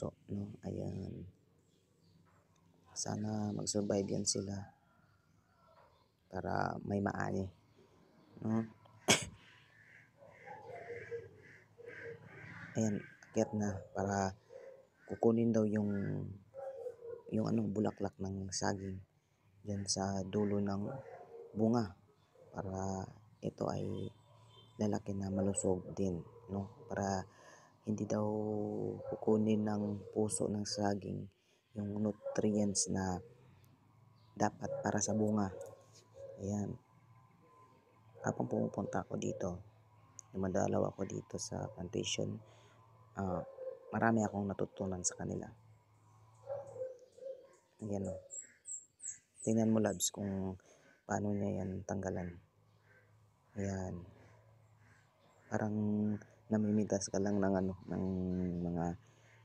puso, no? Ayan. Sana mag-survive yan sila para may maani, no? Ayan, akyat na para kukunin daw yung bulaklak ng saging diyan sa dulo ng bunga para ito ay lalaki na malusog din, no? Para hindi daw kukunin ng puso ng saging yung nutrients na dapat para sa bunga. Ayan. Habang pumupunta ako dito, dumadalaw ako dito sa plantation, marami akong natutunan sa kanila. Ayan o. Tingnan mo, Labs, kung paano niya yan tanggalan. Ayan. Parang namimitas ka lang ng ng mga,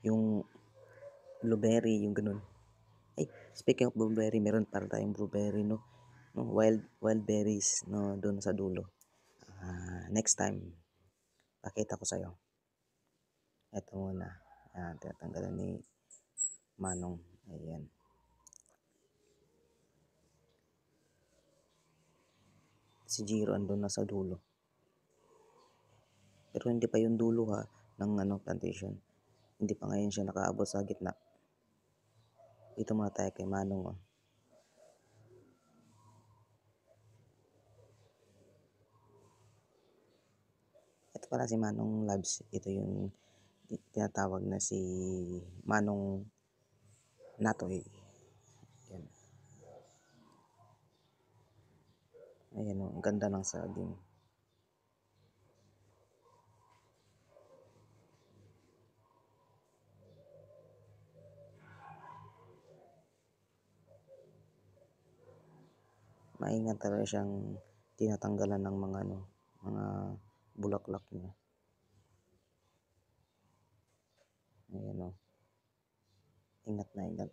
yung blueberry, yung ganun. Ay, speaking of blueberry, meron para tayong blueberry, no? Wild berries, no, doon sa dulo. Next time, pakita ko sa'yo. Ito muna. Tinatanggalan ni Manong. Ayan. Si Jiro andun na sa dulo. Pero hindi pa yung dulo ng plantation. Hindi pa ngayon siya nakaabot sa gitna. Dito muna tayo kay Manong. Ito pala si Manong, Labs. Ito yung tinatawag na si Manong Natoy. Ayan. Ayan o, ang ganda ng saging. Maingat talaga siyang tinatanggalan ng mga bulaklak niya. Ayan o. Ingat na ingat.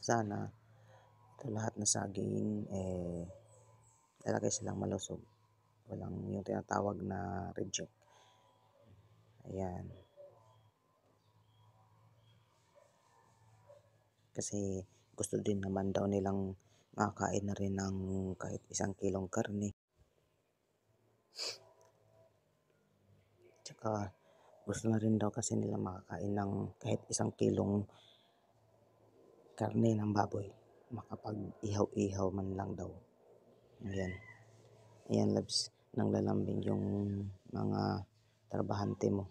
Sana ito lahat na saging lalaki silang malusog. Walang yung tinatawag na reject. Ayan. Kasi gusto din naman daw nilang makakain na rin ng kahit 1 kilong karne. Tsaka gusto na rin daw kasi nila makakain ng kahit 1 kilong karne ng baboy. Makapag-ihaw-ihaw man lang daw. Ayan. Ayan, Labs. Nang lalambing yung mga trabahante mo.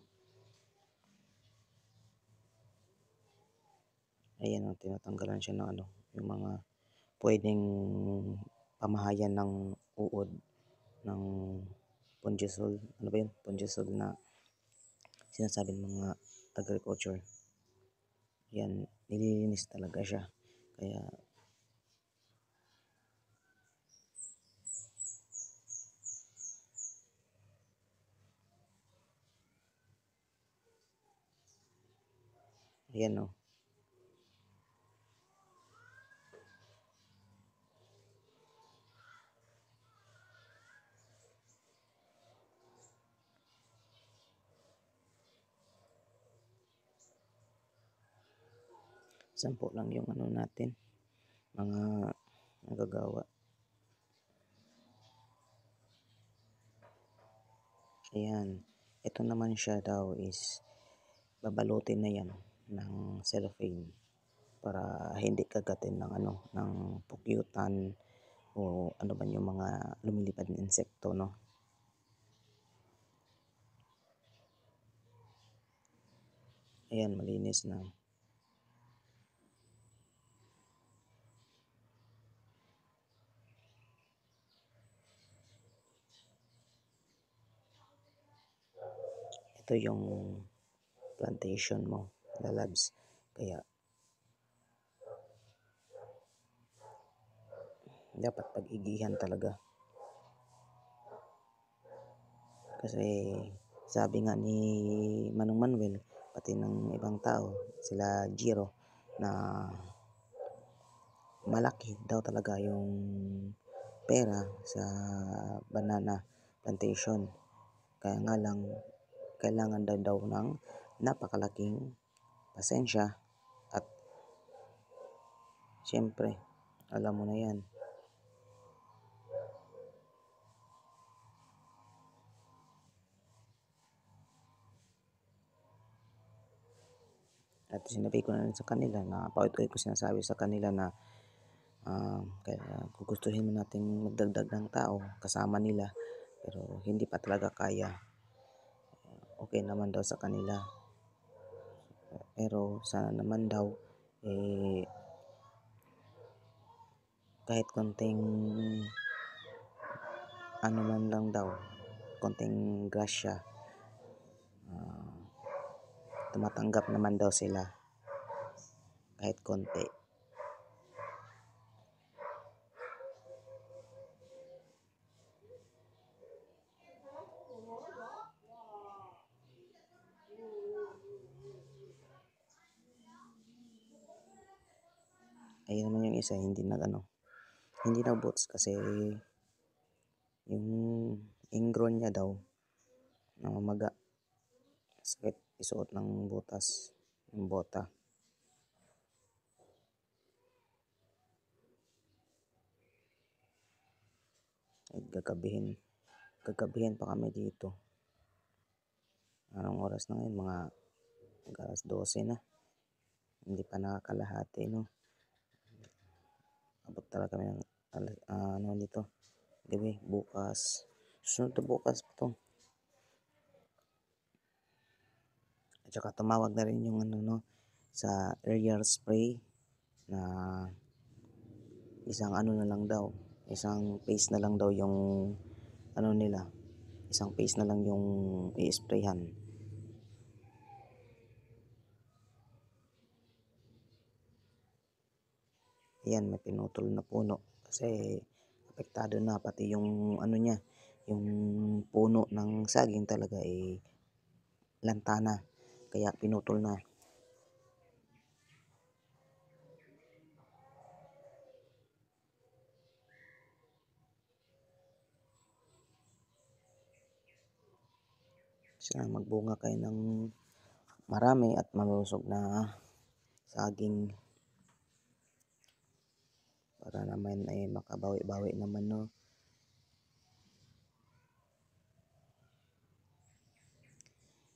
Ayan o, tinatanggalan siya ng yung mga pwedeng pamahayan ng uod ng Ponjisol. Ano ba yun? Ponjisol na sinasabi ng mga agriculture. Yan, nililinis talaga siya. Kaya ayan o. Sampo lang yung natin, mga nagagawa. Ayan, ito naman siya daw is babalutin na yan ng cellophane para hindi kagatin ng ng pukyutan o ano ba yung mga lumilipad na insekto, no? Ayan, malinis na. Ito yung plantation mo, Labs. Kaya dapat pag-igihan talaga. Kasi sabi nga ni Manong Manuel, pati ng ibang tao, sila Jiro, na malaki daw talaga yung pera sa banana plantation. Kaya nga lang, kailangan daw ng napakalaking pasensya at siyempre, alam mo na yan. At sinabi ko na rin sa kanila na paulit-ulit ko sinasabi sa kanila na kaya gugustuhin mo nating magdagdag ng tao kasama nila pero hindi pa talaga kaya. Okay naman daw sa kanila. Pero sana naman daw kahit konting ano man lang daw, konting grasya, tumatanggap naman daw sila kahit konti. Ayun naman yung isa, hindi nag-bots kasi yung ingrown niya daw namamaga, sakit isuot ng butas yung bota. At gagabihin pa kami dito. Anong oras na ngayon? Mga alas 12 na. Hindi pa nakakalahati, no? Abot talaga kami ng ano dito, gabi, bukas. Susunod to bukas pa to. At saka tumawag na rin yung sa area spray na isang ano na lang daw, isang phase na lang daw yung nila, isang phase na lang yung i-sprayhan. Ayan, may pinutol na puno kasi apektado na pati yung niya, yung puno ng saging talaga lantana kaya pinutol na. Sana magbunga kayo ng marami at malusog na saging para naman makabawi-bawi naman, no.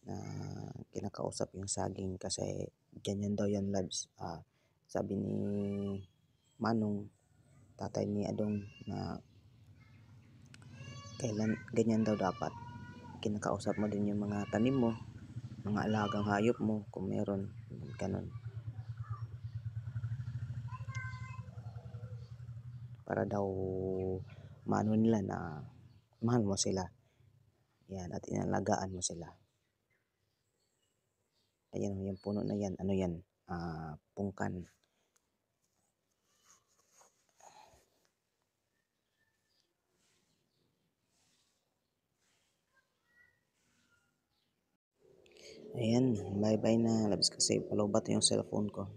Na kinakausap yung saging kasi ganyan daw yan, Labs. Sabi ni Manong, tatay ni Adong, na kailan ganyan daw dapat kinakausap mo din yung mga tanim mo, mga alagang hayop mo kung meron, ganun, para daw mano nila na mahal mo sila, yan, at inalagaan mo sila. Ayan yung puno na yan, pungkan. Ayan, bye bye na, Labs, kasi palobat yung cellphone ko.